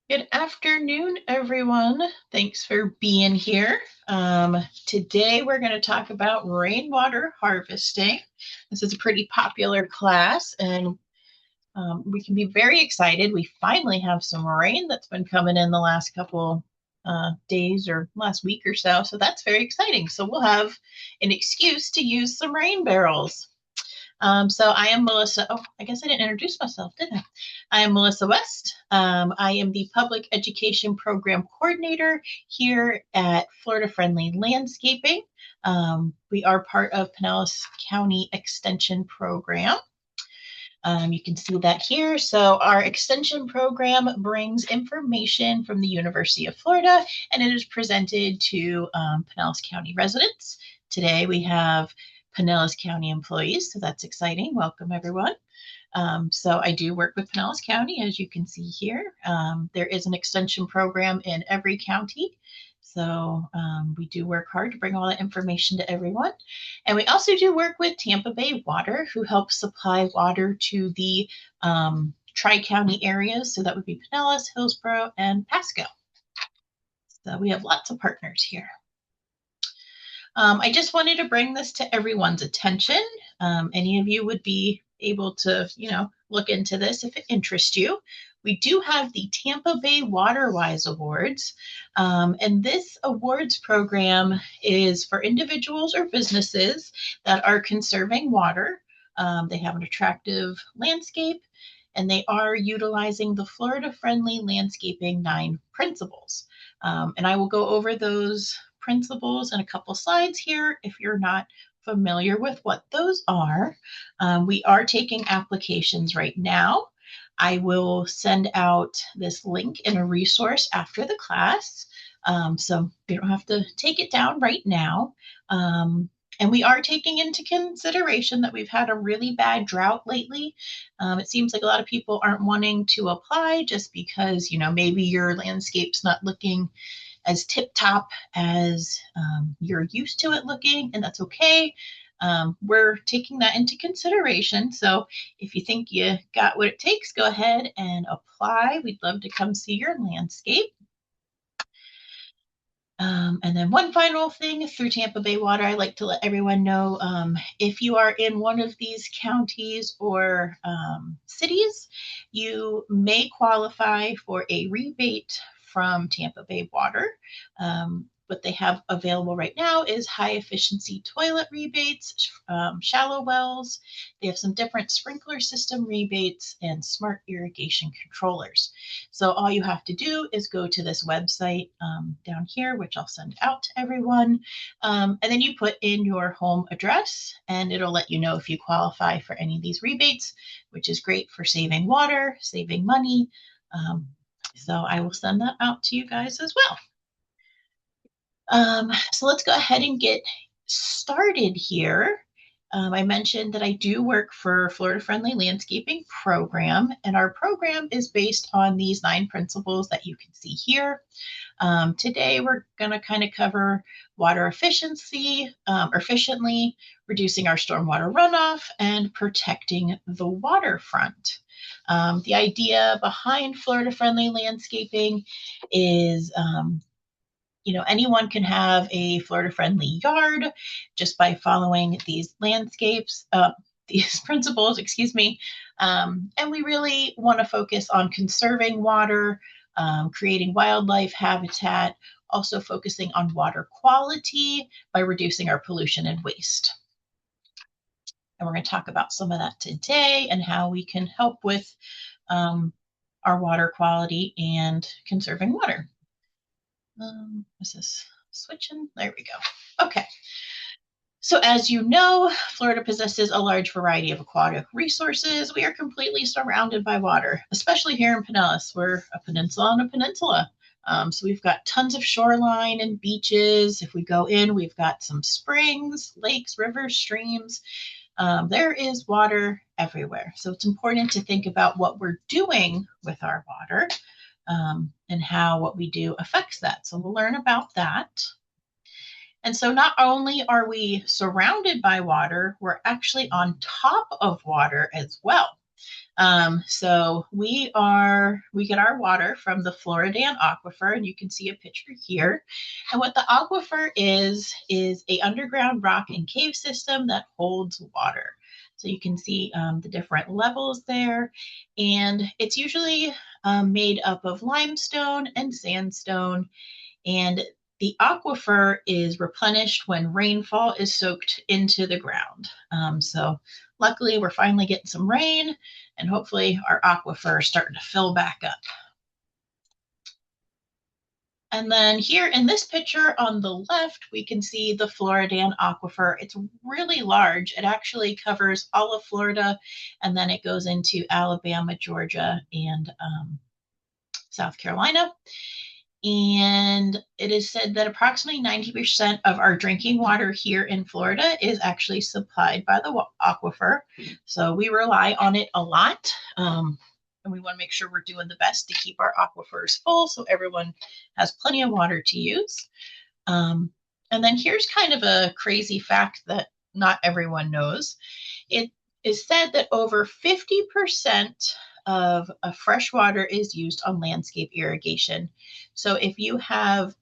Good afternoon, everyone. Thanks for being here. Today we're going to talk about rainwater harvesting. This is a pretty popular class, and we can be very excited. We finally have some rain that's been coming in the last couple days or last week or so. So that's very exciting. So we'll have an excuse to use some rain barrels. So I am Melissa. Oh, I guess I didn't introduce myself, did I? I am Melissa West. I am the Public Education Program Coordinator here at Florida Friendly Landscaping. We are part of Pinellas County Extension Program. You can see that here. So our extension program brings information from the University of Florida, and it is presented to Pinellas County residents. Today we have Pinellas County employees, so that's exciting. Welcome, everyone. So I do work with Pinellas County, as you can see here. There is an extension program in every county. So we do work hard to bring all that information to everyone. And we also do work with Tampa Bay Water, who helps supply water to the tri-county areas. So that would be Pinellas, Hillsborough, and Pasco. So we have lots of partners here. I just wanted to bring this to everyone's attention. Any of you would be able to, look into this if it interests you. We do have the Tampa Bay WaterWise Awards, and this awards program is for individuals or businesses that are conserving water. They have an attractive landscape, and they are utilizing the Florida Friendly Landscaping 9 principles. And I will go over those principles in a couple slides here if you're not familiar with what those are. We are taking applications right now. I will send out this link in a resource after the class. So you don't have to take it down right now. And we are taking into consideration that we've had a really bad drought lately. It seems like a lot of people aren't wanting to apply just because, maybe your landscape's not looking as tip top as you're used to it looking, and that's okay. We're taking that into consideration. So if you think you got what it takes, go ahead and apply. We'd love to come see your landscape. And then one final thing through Tampa Bay Water, I like to let everyone know if you are in one of these counties or cities, you may qualify for a rebate from Tampa Bay Water. What they have available right now is high efficiency toilet rebates, shallow wells. They have some different sprinkler system rebates and smart irrigation controllers. So all you have to do is go to this website down here, which I'll send out to everyone. And then you put in your home address and it'll let you know if you qualify for any of these rebates, which is great for saving water, saving money. So I will send that out to you guys as well. So let's go ahead and get started here. I mentioned that I do work for Florida Friendly Landscaping Program, and our program is based on these 9 principles that you can see here. Today, we're going to kind of cover water efficiency, efficiently, reducing our stormwater runoff, and protecting the waterfront. The idea behind Florida Friendly Landscaping is anyone can have a Florida friendly yard just by following these these principles, excuse me. And we really want to focus on conserving water, creating wildlife habitat, also focusing on water quality by reducing our pollution and waste. And we're going to talk about some of that today and how we can help with our water quality and conserving water. Is this switching? There we go. Okay. So as you know, Florida possesses a large variety of aquatic resources. We are completely surrounded by water, especially here in Pinellas. We're a peninsula on a peninsula. So we've got tons of shoreline and beaches. If we go in, we've got some springs, lakes, rivers, streams. There is water everywhere. So it's important to think about what we're doing with our water. And how what we do affects that. So we'll learn about that. And so not only are we surrounded by water, we're actually on top of water as well. So we get our water from the Floridan Aquifer, and you can see a picture here. And what the aquifer is a underground rock and cave system that holds water. So you can see the different levels there, and it's usually made up of limestone and sandstone, and the aquifer is replenished when rainfall is soaked into the ground. So luckily, we're finally getting some rain, and hopefully our aquifer is starting to fill back up. And then here in this picture on the left, we can see the Floridan Aquifer. It's really large. It actually covers all of Florida, and then it goes into Alabama, Georgia, and South Carolina. And it is said that approximately 90% of our drinking water here in Florida is actually supplied by the aquifer. So we rely on it a lot. And we want to make sure we're doing the best to keep our aquifers full so everyone has plenty of water to use. And then here's kind of a crazy fact that not everyone knows. It is said that over 50% of fresh water is used on landscape irrigation. So if you have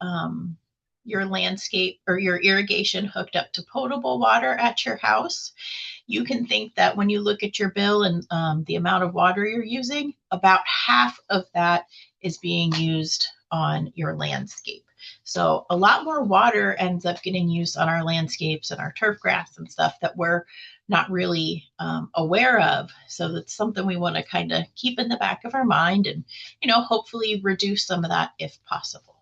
your landscape or your irrigation hooked up to potable water at your house, you can think that when you look at your bill and the amount of water you're using, about half of that is being used on your landscape. So a lot more water ends up getting used on our landscapes and our turf grass and stuff that we're not really aware of. So that's something we want to kind of keep in the back of our mind and, hopefully reduce some of that if possible.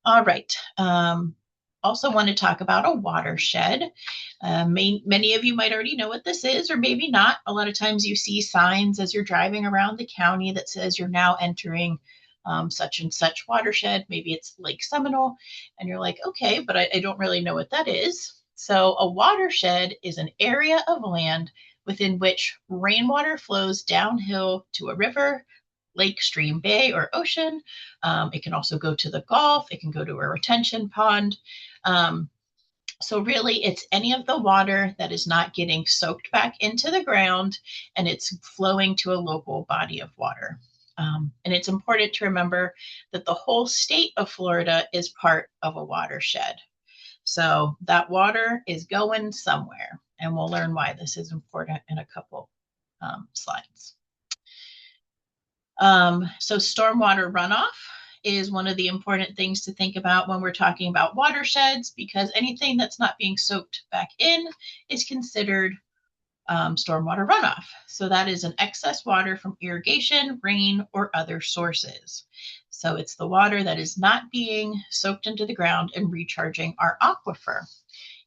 All right. Also want to talk about a watershed. Many of you might already know what this is, or maybe not. A lot of times you see signs as you're driving around the county that says you're now entering such and such watershed. Maybe it's Lake Seminole, and you're like, okay, but I don't really know what that is. So a watershed is an area of land within which rainwater flows downhill to a river, lake, stream, bay, or ocean. It can also go to the Gulf. It can go to a retention pond. So really, it's any of the water that is not getting soaked back into the ground and it's flowing to a local body of water. And it's important to remember that the whole state of Florida is part of a watershed. So that water is going somewhere, and we'll learn why this is important in a couple slides. So stormwater runoff is one of the important things to think about when we're talking about watersheds, because anything that's not being soaked back in is considered stormwater runoff. So that is an excess water from irrigation, rain, or other sources. So it's the water that is not being soaked into the ground and recharging our aquifer.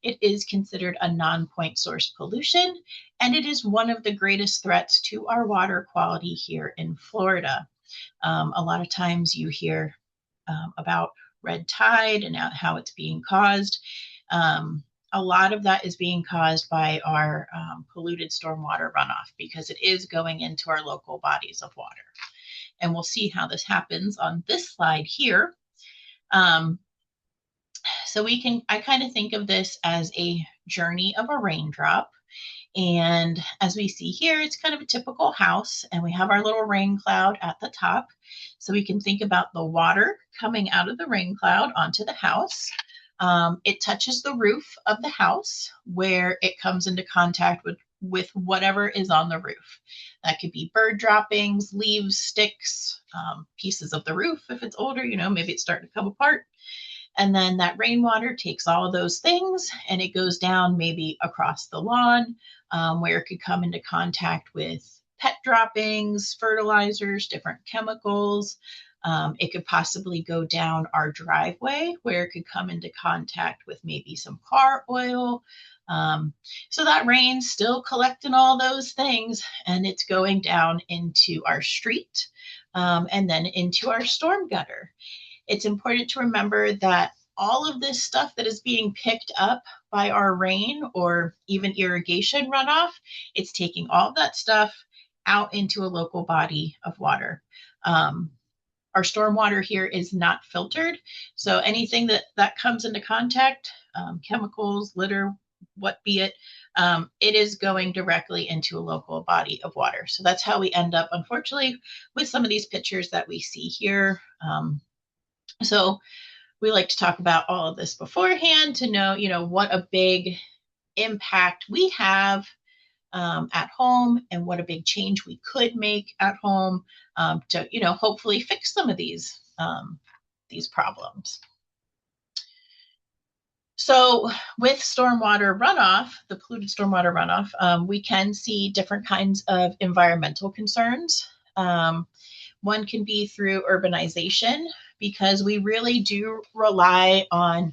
It is considered a non-point source pollution, and it is one of the greatest threats to our water quality here in Florida. A lot of times you hear about red tide and how it's being caused. A lot of that is being caused by our polluted stormwater runoff because it is going into our local bodies of water. And we'll see how this happens on this slide here. So I kind of think of this as a journey of a raindrop. And as we see here, it's kind of a typical house, and we have our little rain cloud at the top. So we can think about the water coming out of the rain cloud onto the house. It touches the roof of the house where it comes into contact with whatever is on the roof. That could be bird droppings, leaves, sticks, pieces of the roof. If it's older, maybe it's starting to come apart. And then that rainwater takes all of those things and it goes down maybe across the lawn where it could come into contact with pet droppings, fertilizers, different chemicals. It could possibly go down our driveway where it could come into contact with maybe some car oil. So that rain's still collecting all those things and it's going down into our street and then into our storm gutter. It's important to remember that all of this stuff that is being picked up by our rain or even irrigation runoff, it's taking all of that stuff out into a local body of water. Our stormwater here is not filtered. So anything that comes into contact, chemicals, litter, what be it, it is going directly into a local body of water. So that's how we end up, unfortunately, with some of these pictures that we see here. So we like to talk about all of this beforehand to know, what a big impact we have at home and what a big change we could make at home to, hopefully fix some of these problems. So with stormwater runoff, the polluted stormwater runoff, we can see different kinds of environmental concerns. One can be through urbanization, because we really do rely on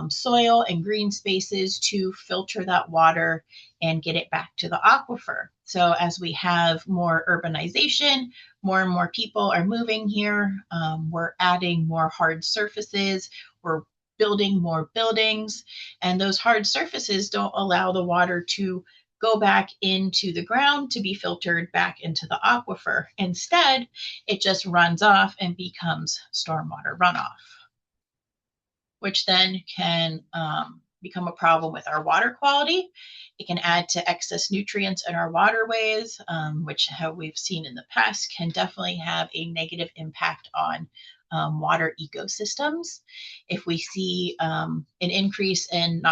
soil and green spaces to filter that water and get it back to the aquifer. So as we have more urbanization, more and more people are moving here. We're adding more hard surfaces. We're building more buildings, and those hard surfaces don't allow the water to go back into the ground to be filtered back into the aquifer. Instead, it just runs off and becomes stormwater runoff, which then can become a problem with our water quality. It can add to excess nutrients in our waterways, which we've seen in the past can definitely have a negative impact on water ecosystems. If we see an increase in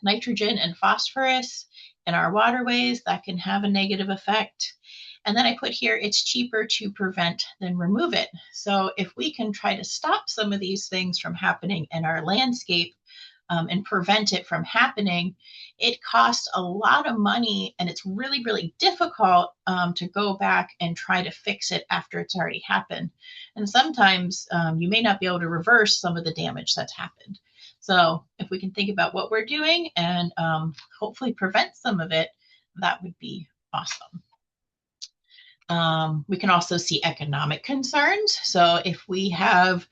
nitrogen and phosphorus in our waterways, that can have a negative effect. And then I put here, it's cheaper to prevent than remove it. So if we can try to stop some of these things from happening in our landscape and prevent it from happening, it costs a lot of money, and it's really, really difficult to go back and try to fix it after it's already happened. And sometimes you may not be able to reverse some of the damage that's happened. So if we can think about what we're doing and hopefully prevent some of it, that would be awesome. We can also see economic concerns. So if we have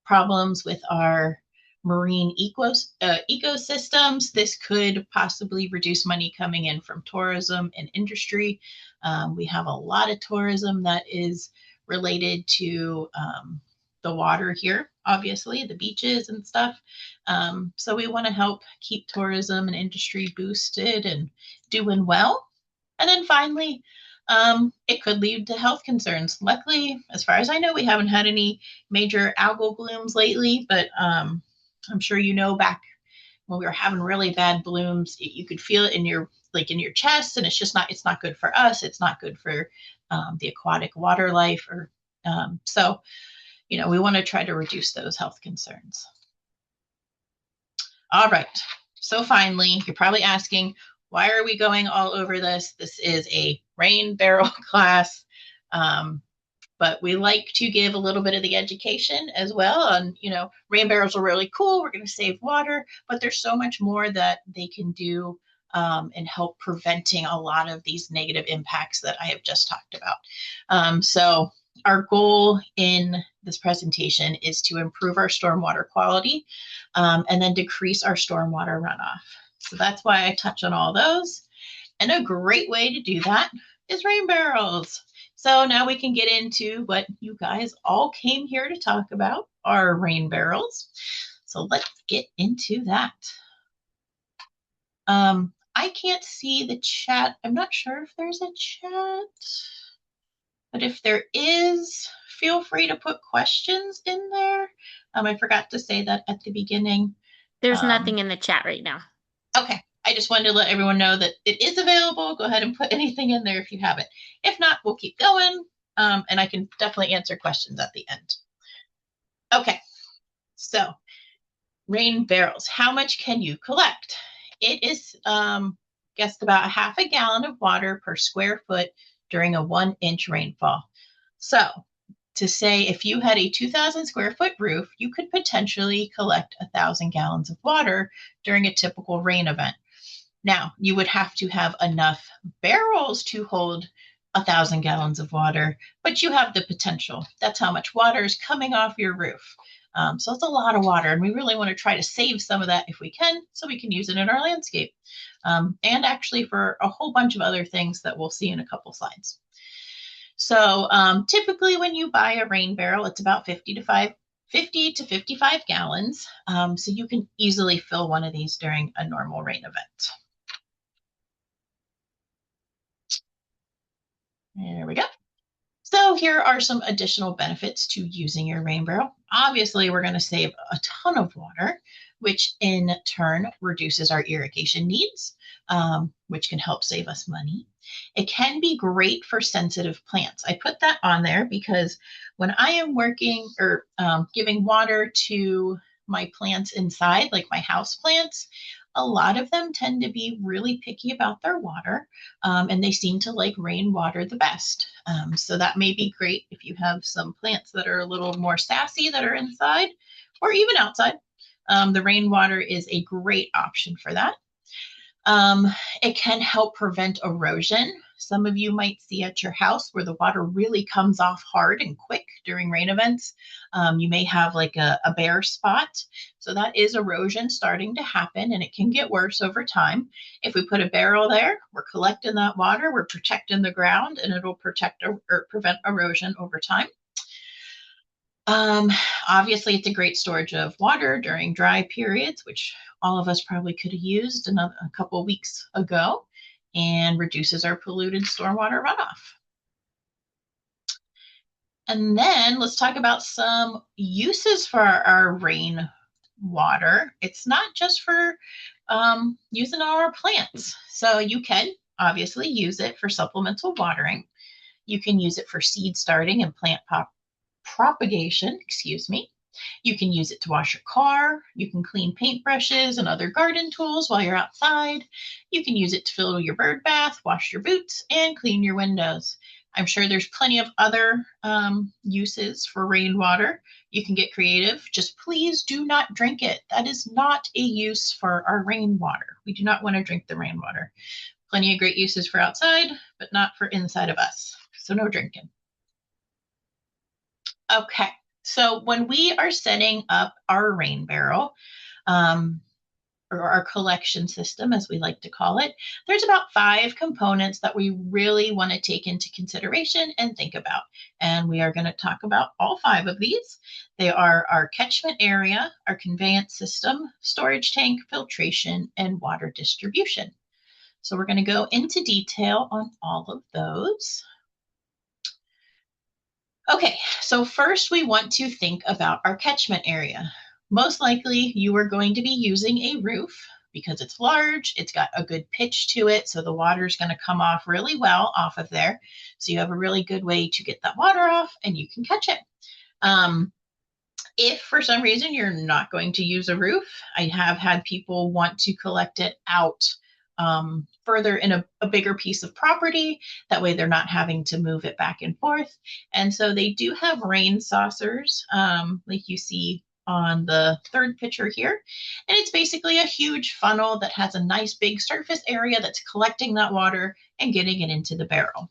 problems with our marine ecosystems, this could possibly reduce money coming in from tourism and industry. We have a lot of tourism that is related to the water here, obviously, the beaches and stuff. So we want to help keep tourism and industry boosted and doing well. And then finally, it could lead to health concerns. Luckily, as far as I know, we haven't had any major algal blooms lately, but I'm sure back when we were having really bad blooms, you could feel it in your chest, and it's not good for us. It's not good for the aquatic water life, or so we want to try to reduce those health concerns. All right. So finally, you're probably asking, why are we going all over this? This is a rain barrel class. But we like to give a little bit of the education as well on, rain barrels are really cool. We're going to save water, but there's so much more that they can do and help preventing a lot of these negative impacts that I have just talked about. So our goal in this presentation is to improve our stormwater quality and then decrease our stormwater runoff. So that's why I touch on all those. And a great way to do that is rain barrels. So now we can get into what you guys all came here to talk about, our rain barrels. So let's get into that. I can't see the chat. I'm not sure if there's a chat, but if there is, feel free to put questions in there. I forgot to say that at the beginning. There's nothing in the chat right now. Okay. I just wanted to let everyone know that it is available. Go ahead and put anything in there if you have it. If not, we'll keep going, and I can definitely answer questions at the end. Okay, so rain barrels. How much can you collect? It is guessed about 1/2 gallon of water per square foot during a 1-inch rainfall. So to say if you had a 2,000 square foot roof, you could potentially collect 1,000 gallons of water during a typical rain event. Now, you would have to have enough barrels to hold 1,000 gallons of water, but you have the potential. That's how much water is coming off your roof. So it's a lot of water, and we really want to try to save some of that if we can, so we can use it in our landscape. And actually for a whole bunch of other things that we'll see in a couple slides. So typically when you buy a rain barrel, it's about 50 to 55 gallons. So you can easily fill one of these during a normal rain event. There we go. So here are some additional benefits to using your rain barrel. Obviously, we're going to save a ton of water, which in turn reduces our irrigation needs, which can help save us money. It can be great for sensitive plants. I put that on there because when I am working or giving water to my plants inside, like my house plants, a lot of them tend to be really picky about their water, and they seem to like rainwater the best. So that may be great if you have some plants that are a little more sassy that are inside or even outside. The rainwater is a great option for that. Um, it can help prevent erosion. Some of you might see at your house where the water really comes off hard and quick during rain events. You may have like a bare spot. So that is erosion starting to happen, and it can get worse over time. If we put a barrel there, we're collecting that water, we're protecting the ground, and it'll protect or prevent erosion over time. Um, Obviously, it's a great storage of water during dry periods, which all of us probably could have used a couple weeks ago, and reduces our polluted stormwater runoff. And then let's talk about some uses for our rain water. It's not just for using on our plants. So you can obviously use it for supplemental watering. You can use it for seed starting and plant propagation, excuse me. You can use it to wash your car. You can clean paintbrushes and other garden tools while you're outside. You can use it to fill your bird bath, wash your boots, and clean your windows. I'm sure there's plenty of other uses for rainwater. You can get creative. Just please do not drink it. That is not a use for our rainwater. We do not want to drink the rainwater. Plenty of great uses for outside, but not for inside of us. So no drinking. Okay, so when we are setting up our rain barrel, um, or our collection system, as we like to call it, there's about 5 components that we really want to take into consideration and think about. And we are going to talk about all 5 of these. They are our catchment area, our conveyance system, storage tank, filtration, and water distribution. So we're going to go into detail on all of those. Okay, so first we want to think about our catchment area. Most likely you are going to be using a roof because it's large, it's got a good pitch to it, so the water is going to come off really well off of there. So you have a really good way to get that water off and you can catch it. If for some reason you're not going to use a roof, I have had people want to collect it out further in a bigger piece of property. That way they're not having to move it back and forth. And so they do have rain saucers, like you see on the third picture here. And it's basically a huge funnel that has a nice big surface area that's collecting that water and getting it into the barrel.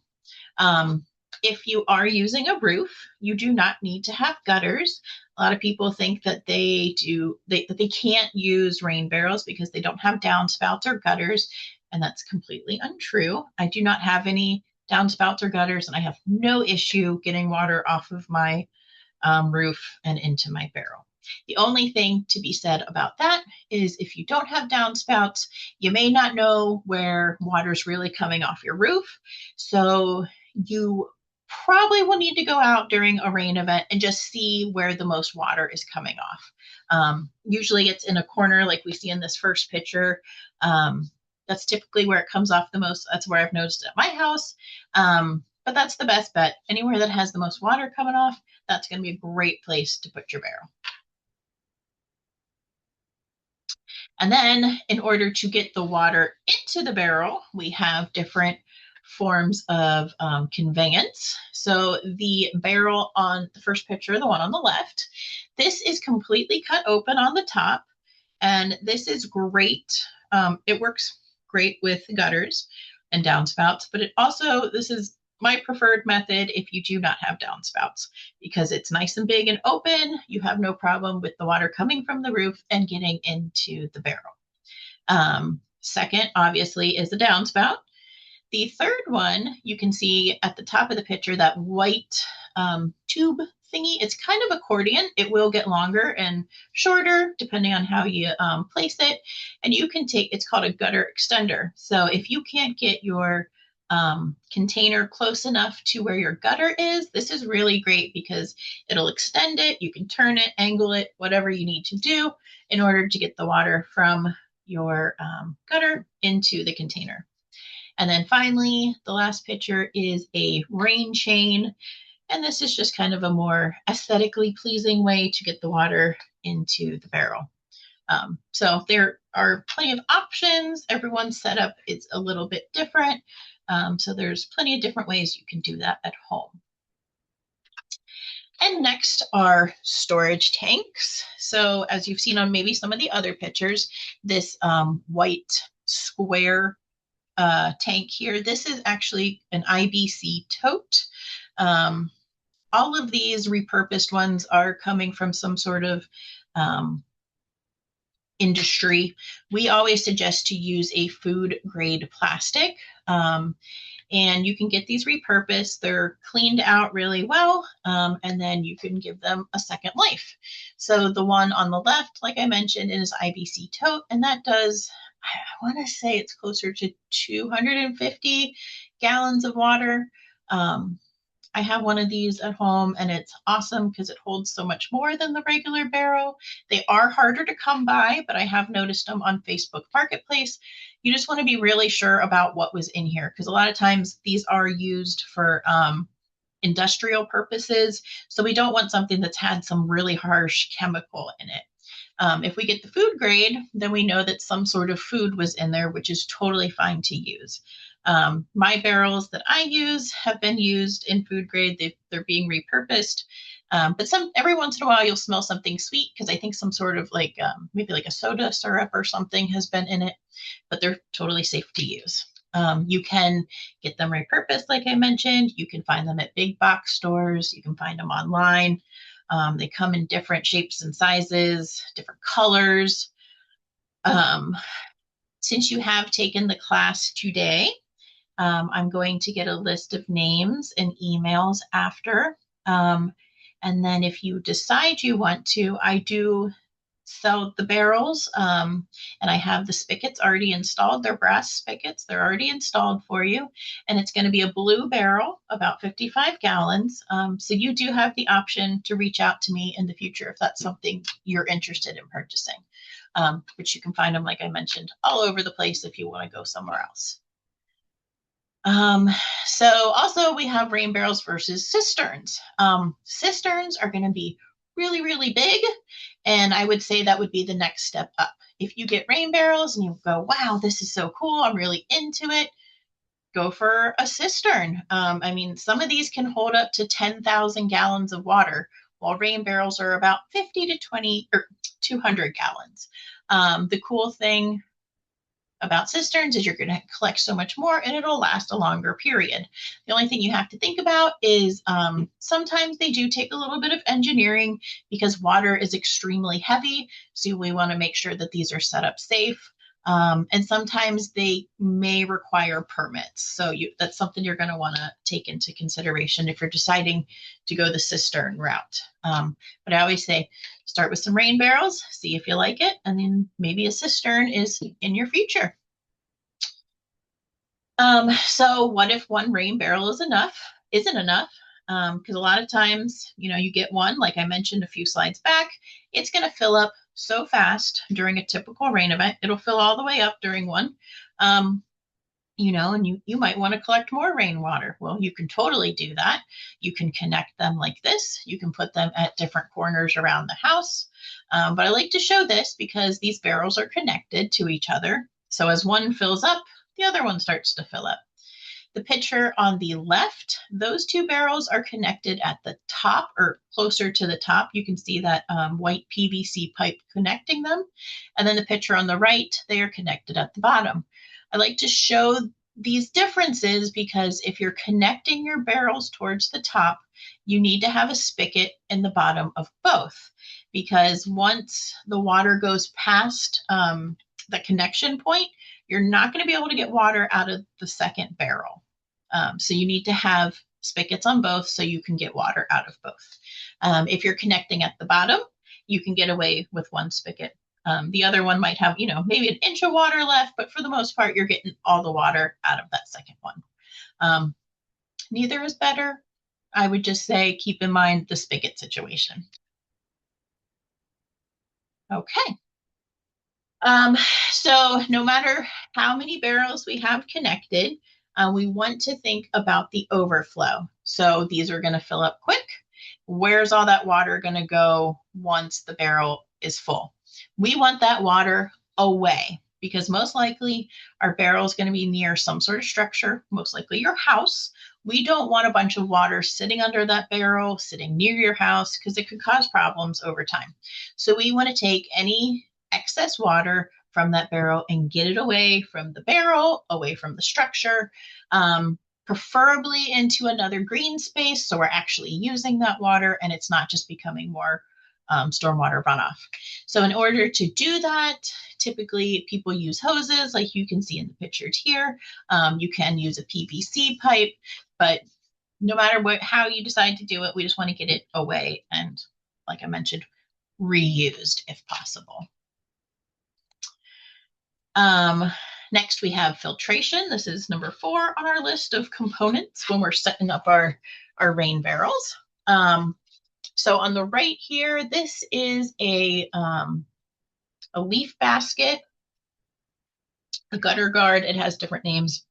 If you are using a roof, you do not need to have gutters. A lot of people think that that they can't use rain barrels because they don't have downspouts or gutters, and that's completely untrue. I do not have any downspouts or gutters, and I have no issue getting water off of my roof and into my barrel. The only thing to be said about that is if you don't have downspouts, you may not know where water's really coming off your roof. So you probably will need to go out during a rain event and just see where the most water is coming off. Usually it's in a corner like we see in this first picture. That's typically where it comes off the most. That's where I've noticed it at my house. But that's the best bet. Anywhere that has the most water coming off, that's going to be a great place to put your barrel. And then in order to get the water into the barrel, we have different forms of conveyance. So the barrel on the first picture, the one on the left, this is completely cut open on the top. And this is great. It works great with gutters and downspouts, but this is my preferred method if you do not have downspouts because it's nice and big and open. You have no problem with the water coming from the roof and getting into the barrel. Second, obviously, is the downspout. The third one, you can see at the top of the picture, that white tube thingy. It's kind of accordion. It will get longer and shorter depending on how you place it. And you can it's called a gutter extender. So if you can't get your container close enough to where your gutter is. This is really great because it'll extend it. You can turn it, angle it, whatever you need to do in order to get the water from your gutter into the container. And then finally, the last picture is a rain chain. And this is just kind of a more aesthetically pleasing way to get the water into the barrel. So there are plenty of options. Everyone's setup is a little bit different. So there's plenty of different ways you can do that at home. And next are storage tanks. So as you've seen on maybe some of the other pictures, this white square tank here, this is actually an IBC tote. All of these repurposed ones are coming from some sort of industry. We always suggest to use a food grade plastic. And you can get these repurposed. They're cleaned out really well, and then you can give them a second life. So the one on the left, like I mentioned, is IBC tote, and that does, I want to say it's closer to 250 gallons of water. I have one of these at home and it's awesome because it holds so much more than the regular barrel. They are harder to come by, but I have noticed them on Facebook Marketplace. You just want to be really sure about what was in here because a lot of times these are used for industrial purposes. So we don't want something that's had some really harsh chemical in it. If we get the food grade, then we know that some sort of food was in there, which is totally fine to use. My barrels that I use have been used in food grade. They're being repurposed. But every once in a while you'll smell something sweet because I think some sort of like maybe like a soda syrup or something has been in it, but they're totally safe to use. You can get them repurposed, like I mentioned. You can find them at big box stores. You can find them online. They come in different shapes and sizes, different colors. Since you have taken the class today, I'm going to get a list of names and emails after. And then if you decide you want to, I do sell the barrels and I have the spigots already installed. They're brass spigots. They're already installed for you. And it's going to be a blue barrel, about 55 gallons. So you do have the option to reach out to me in the future if that's something you're interested in purchasing. But you can find them, like I mentioned, all over the place if you want to go somewhere else. So also we have rain barrels versus cisterns. Cisterns are going to be really, really big. And I would say that would be the next step up. If you get rain barrels and you go, wow, this is so cool, I'm really into it, go for a cistern. I mean, some of these can hold up to 10,000 gallons of water, while rain barrels are about 50 to 20 or 200 gallons. The cool thing about cisterns is you're going to collect so much more and it'll last a longer period. The only thing you have to think about is sometimes they do take a little bit of engineering because water is extremely heavy. So we want to make sure that these are set up safe. And sometimes they may require permits. So that's something you're going to want to take into consideration if you're deciding to go the cistern route. But I always say, start with some rain barrels, see if you like it, and then maybe a cistern is in your future. So what if one rain barrel isn't enough? Because a lot of times, you get one, like I mentioned a few slides back, it's going to fill up so fast during a typical rain event. It'll fill all the way up during one. And you might want to collect more rainwater. Well, you can totally do that. You can connect them like this. You can put them at different corners around the house. But I like to show this because these barrels are connected to each other. So as one fills up, the other one starts to fill up. The picture on the left, those two barrels are connected at the top or closer to the top. You can see that white PVC pipe connecting them. And then the picture on the right, they are connected at the bottom. I like to show these differences because if you're connecting your barrels towards the top, you need to have a spigot in the bottom of both because once the water goes past the connection point, you're not going to be able to get water out of the second barrel. So you need to have spigots on both so you can get water out of both. If you're connecting at the bottom, you can get away with one spigot. The other one might have, maybe an inch of water left, but for the most part, you're getting all the water out of that second one. Um, Neither is better. I would just say keep in mind the spigot situation. Okay. Um, so no matter how many barrels we have connected, we want to think about the overflow. So these are going to fill up quick. Where's all that water going to go once the barrel is full? We want that water away because most likely our barrel is going to be near some sort of structure, most likely your house. We don't want a bunch of water sitting under that barrel, sitting near your house, because it could cause problems over time. So we want to take any excess water from that barrel and get it away from the barrel, away from the structure, preferably into another green space. So we're actually using that water and it's not just becoming more stormwater runoff. So in order to do that, typically people use hoses like you can see in the pictures here. You can use a PVC pipe, but no matter how you decide to do it, we just want to get it away and, like I mentioned, reused if possible. Next, we have filtration. This is number 4 on our list of components when we're setting up our rain barrels. So on the right here, this is a leaf basket, a gutter guard. It has different names.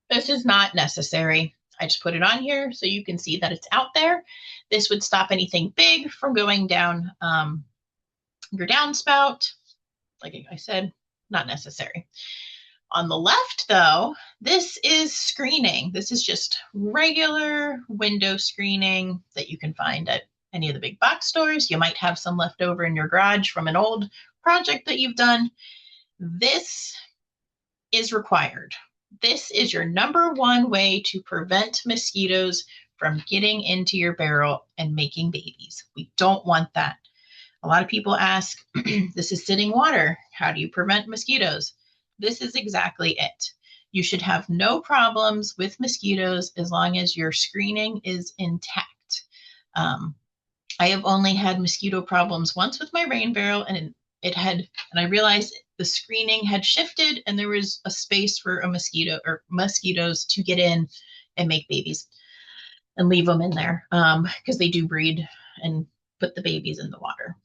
This is not necessary. I just put it on here so you can see that it's out there. This would stop anything big from going down your downspout. Like I said, not necessary. On the left, though, this is screening. This is just regular window screening that you can find at any of the big box stores. You might have some left over in your garage from an old project that you've done. This is required. This is your number 1 way to prevent mosquitoes from getting into your barrel and making babies. We don't want that. A lot of people ask, this is sitting water. How do you prevent mosquitoes? This is exactly it. You should have no problems with mosquitoes as long as your screening is intact. I have only had mosquito problems once with my rain barrel, and I realized the screening had shifted and there was a space for a mosquito or mosquitoes to get in and make babies and leave them in there because they do breed and put the babies in the water.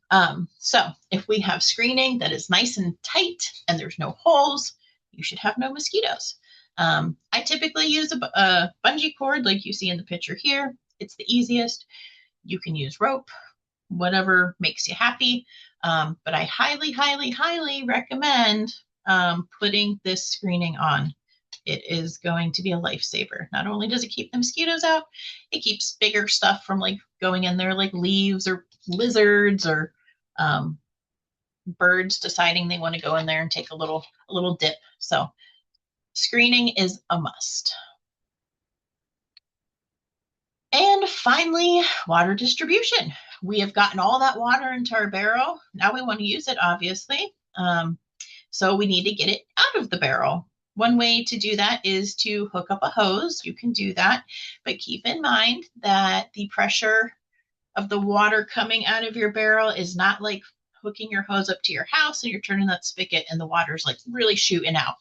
So if we have screening that is nice and tight and there's no holes, you should have no mosquitoes. I typically use a bungee cord like you see in the picture here. It's the easiest. You can use rope, whatever makes you happy. But I highly, highly, highly recommend putting this screening on. It is going to be a lifesaver. Not only does it keep the mosquitoes out, it keeps bigger stuff from like going in there, like leaves or lizards or birds deciding they want to go in there and take a little dip. So screening is a must. And finally, water distribution. We have gotten all that water into our barrel. Now we want to use it, obviously. So we need to get it out of the barrel. One way to do that is to hook up a hose. You can do that, but keep in mind that the pressure of the water coming out of your barrel is not like hooking your hose up to your house and you're turning that spigot and the water's like really shooting out.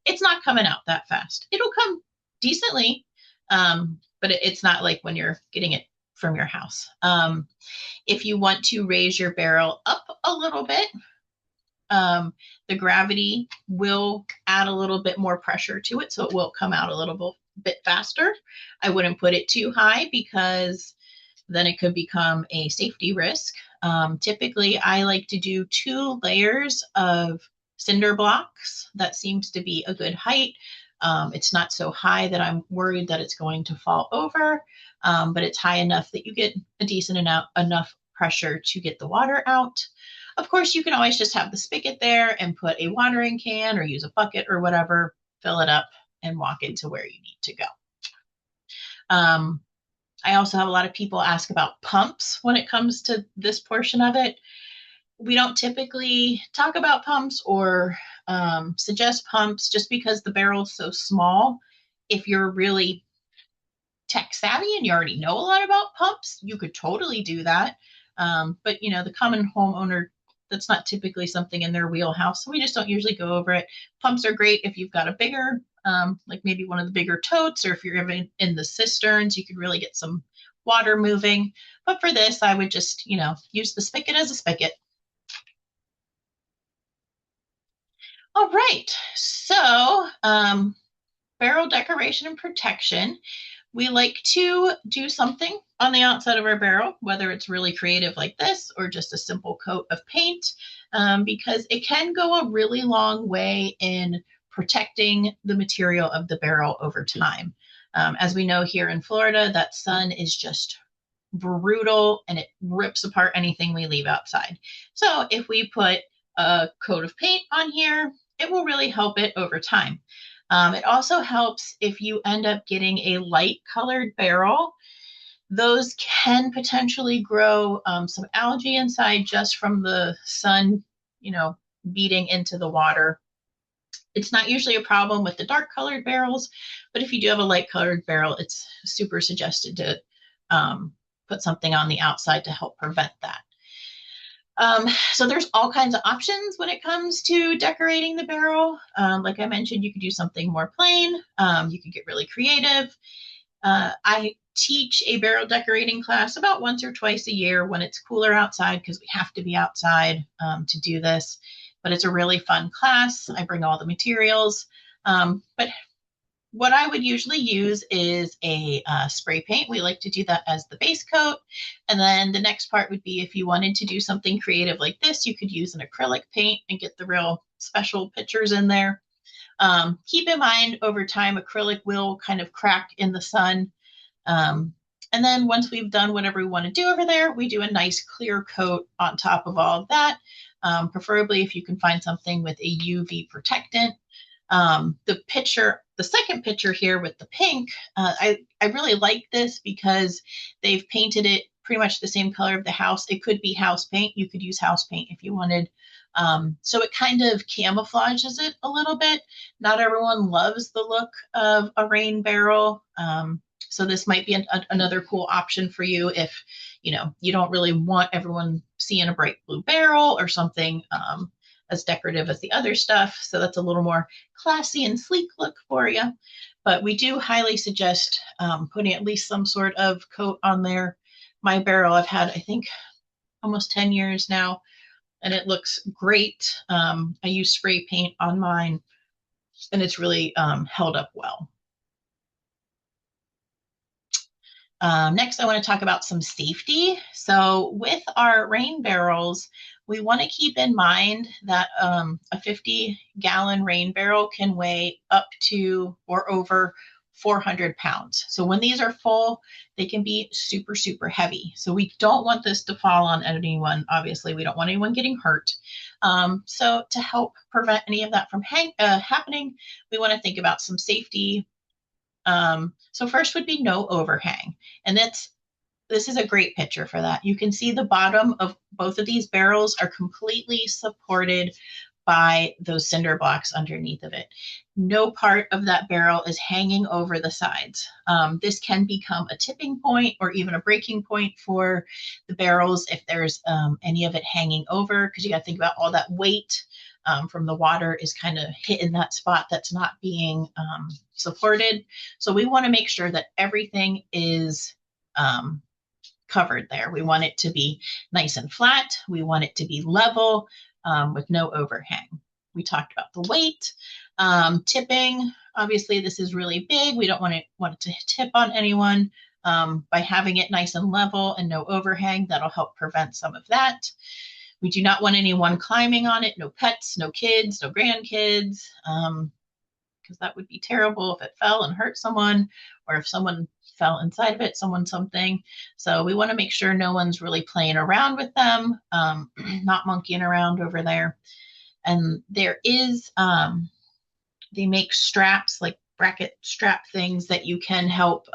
It's not coming out that fast. It'll come decently, but it's not like when you're getting it from your house. If you want to raise your barrel up a little bit, the gravity will add a little bit more pressure to it, so it will come out a little bit faster. I wouldn't put it too high because then it could become a safety risk. Typically, I like to do 2 layers of cinder blocks. That seems to be a good height. It's not so high that I'm worried that it's going to fall over, but it's high enough that you get a decent enough pressure to get the water out. Of course, you can always just have the spigot there and put a watering can or use a bucket or whatever, fill it up and walk into where you need to go. I also have a lot of people ask about pumps when it comes to this portion of it. We don't typically talk about pumps or suggest pumps just because the barrel is so small. If you're really tech savvy and you already know a lot about pumps, you could totally do that. But you know, the common homeowner, that's not typically something in their wheelhouse. So we just don't usually go over it. Pumps are great if you've got a bigger like maybe one of the bigger totes, or if you're even in the cisterns, you could really get some water moving. But for this, I would just, use the spigot as a spigot. All right, so barrel decoration and protection. We like to do something on the outside of our barrel, whether it's really creative like this or just a simple coat of paint, because it can go a really long way in protecting the material of the barrel over time. As we know here in Florida, that sun is just brutal and it rips apart anything we leave outside. So if we put a coat of paint on here, it will really help it over time. It also helps if you end up getting a light colored barrel. Those can potentially grow some algae inside just from the sun, beating into the water. It's not usually a problem with the dark colored barrels, but if you do have a light colored barrel, it's super suggested to put something on the outside to help prevent that. So there's all kinds of options when it comes to decorating the barrel. Like I mentioned, you could do something more plain. You could get really creative. I teach a barrel decorating class about once or twice a year when it's cooler outside because we have to be outside to do this. But it's a really fun class. I bring all the materials. But what I would usually use is a spray paint. We like to do that as the base coat. And then the next part would be if you wanted to do something creative like this, you could use an acrylic paint and get the real special pictures in there. Keep in mind, over time, acrylic will kind of crack in the sun. And then once we've done whatever we want to do over there, we do a nice clear coat on top of all of that. Preferably if you can find something with a UV protectant. The second picture here with the pink, I really like this because they've painted it pretty much the same color of the house. It could be house paint. You could use house paint if you wanted. So it kind of camouflages it a little bit. Not everyone loves the look of a rain barrel. So this might be another cool option for you if, you don't really want everyone seeing a bright blue barrel or something as decorative as the other stuff. So that's a little more classy and sleek look for you. But we do highly suggest putting at least some sort of coat on there. My barrel I've had, I think, almost 10 years now, and it looks great. I use spray paint on mine, and it's really held up well. Next, I want to talk about some safety. So with our rain barrels, we want to keep in mind that a 50-gallon rain barrel can weigh up to or over 400 pounds. So when these are full, they can be super, super heavy. So we don't want this to fall on anyone. Obviously, we don't want anyone getting hurt. So to help prevent any of that from happening, we want to think about some safety. So first would be no overhang. And this is a great picture for that. You can see the bottom of both of these barrels are completely supported by those cinder blocks underneath of it. No part of that barrel is hanging over the sides. This can become a tipping point or even a breaking point for the barrels if there's any of it hanging over, because you got to think about all that weight from the water is kind of hitting that spot that's not being supported. So we want to make sure that everything is covered there. We want it to be nice and flat. We want it to be level with no overhang. We talked about the weight. Tipping, obviously this is really big. We don't want it to tip on anyone. By having it nice and level and no overhang, that'll help prevent some of that. We do not want anyone climbing on it. No pets, no kids, no grandkids, because that would be terrible if it fell and hurt someone, or if someone fell inside of it, something. So we want to make sure no one's really playing around with them, not monkeying around over there. And there is, they make straps, like bracket strap things that you can help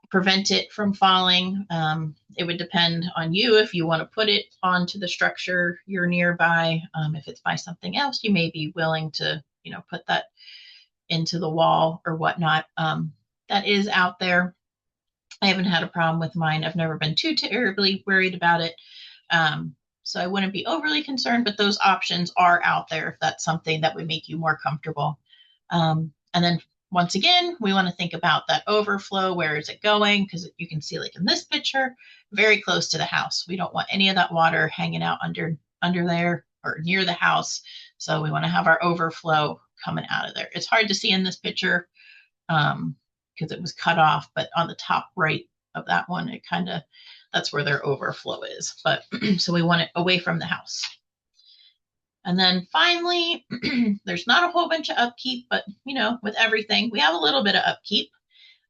prevent it from falling. It would depend on you if you want to put it onto the structure you're nearby. If it's by something else, you may be willing to, put that into the wall or whatnot. That is out there. I haven't had a problem with mine. I've never been too terribly worried about it. So I wouldn't be overly concerned, but those options are out there if that's something that would make you more comfortable. And then once again, we want to think about that overflow. Where is it going? Because you can see, like in this picture, very close to the house. We don't want any of that water hanging out under there or near the house. So we want to have our overflow coming out of there. It's hard to see in this picture because it was cut off, but on the top right of that one, it kind of that's where their overflow is. But so we want it away from the house. And then finally, there's not a whole bunch of upkeep, but with everything, we have a little bit of upkeep.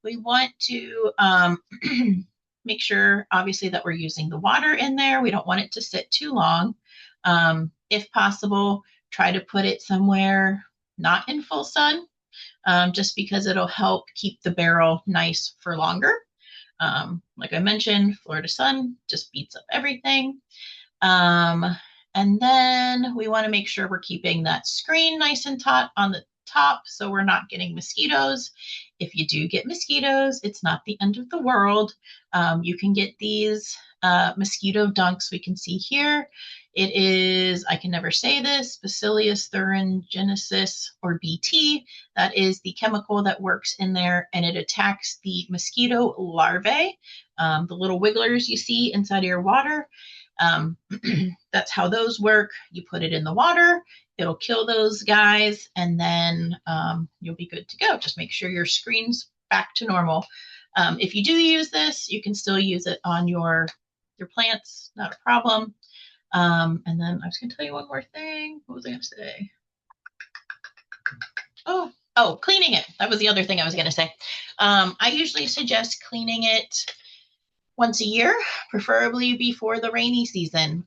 We want to make sure, obviously, that we're using the water in there. We don't want it to sit too long. If possible, try to put it somewhere not in full sun, just because it'll help keep the barrel nice for longer. Like I mentioned, Florida sun just beats up everything. Um, and then we want to make sure we're keeping that screen nice and taut on the top so we're not getting mosquitoes. If you do get mosquitoes, it's not the end of the world. You can get these mosquito dunks we can see here. It is, I can never say this, Bacillus thuringiensis or BT. That is the chemical that works in there, and it attacks the mosquito larvae, the little wigglers you see inside of your water. Um, that's how those work. You put it in the water, it'll kill those guys, and then you'll be good to go. Just make sure your screen's back to normal. If you do use this, you can still use it on your plants, not a problem. And then I was going to tell you one more thing. What was I going to say? Oh, cleaning it. That was the other thing I was going to say. I usually suggest cleaning it once a year, preferably before the rainy season.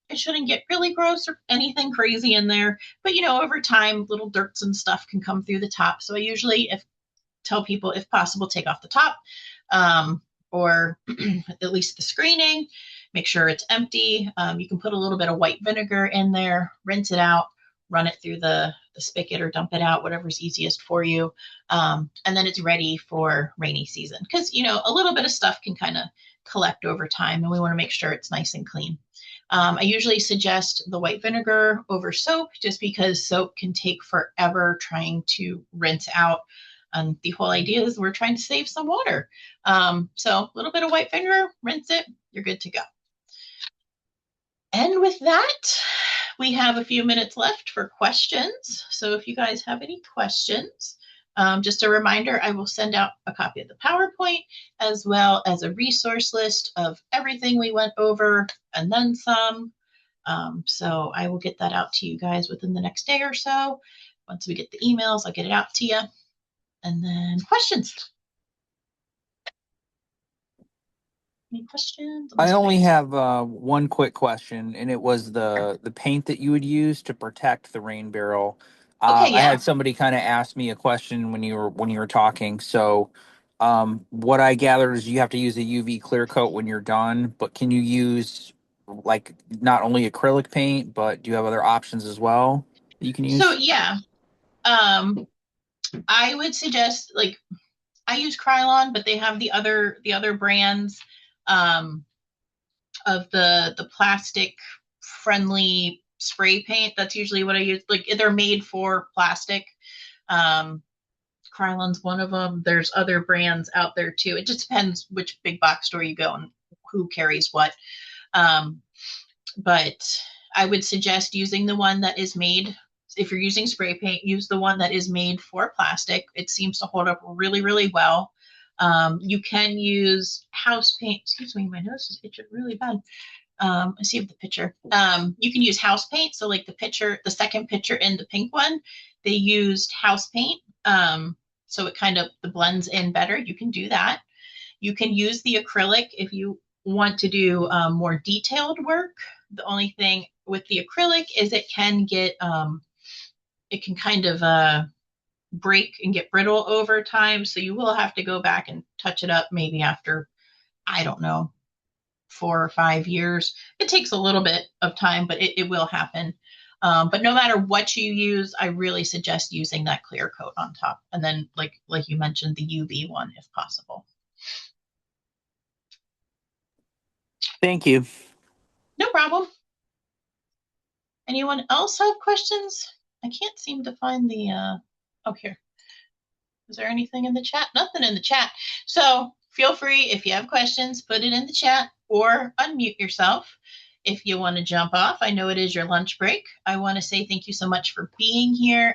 It shouldn't get really gross or anything crazy in there, but over time, little dirts and stuff can come through the top. So I usually tell people, if possible, take off the top, or at least the screening. Make sure it's empty. You can put a little bit of white vinegar in there, rinse it out, run it through the spigot or dump it out, whatever's easiest for you. And then it's ready for rainy season because, a little bit of stuff can kind of collect over time, and we want to make sure it's nice and clean. I usually suggest the white vinegar over soap just because soap can take forever trying to rinse out. And the whole idea is we're trying to save some water. So a little bit of white vinegar, rinse it, you're good to go. And with that, we have a few minutes left for questions. So if you guys have any questions, just a reminder, I will send out a copy of the PowerPoint as well as a resource list of everything we went over and then some. So I will get that out to you guys within the next day or so. Once we get the emails, I'll get it out to you. And then questions. Any questions? I only have one quick question, and it was the paint that you would use to protect the rain barrel. Okay, I yeah. had somebody kind of ask me a question when you were talking. So, what I gathered is you have to use a UV clear coat when you're done. But can you use like not only acrylic paint, but do you have other options as well that you can So use? yeah, I would suggest, like, I use Krylon, but they have the other brands um, of the plastic friendly spray paint. That's usually what I use. Like, they're made for plastic. Um, Krylon's one of them. There's other brands out there too. It just depends which big box store you go and who carries what. Um, but I would suggest using the one that is made. If you're using spray paint, use the one that is made for plastic. It seems to hold up really, really well. You can use house paint. Excuse me, my nose is itching really bad. I see the picture. You can use house paint. So like the second picture in the pink one, they used house paint. So it kind of blends in better. You can do that. You can use the acrylic if you want to do more detailed work. The only thing with the acrylic is it can kind of break and get brittle over time. So you will have to go back and touch it up maybe after, I don't know, 4 or 5 years. It takes a little bit of time, but it will happen. But no matter what you use, I really suggest using that clear coat on top. And then like you mentioned, the UV one if possible. Thank you. No problem. Anyone else have questions? I can't seem to find the Oh, here. Is there anything in the chat? Nothing in the chat. So feel free, if you have questions, put it in the chat or unmute yourself if you want to jump off. I know it is your lunch break. I want to say thank you so much for being here.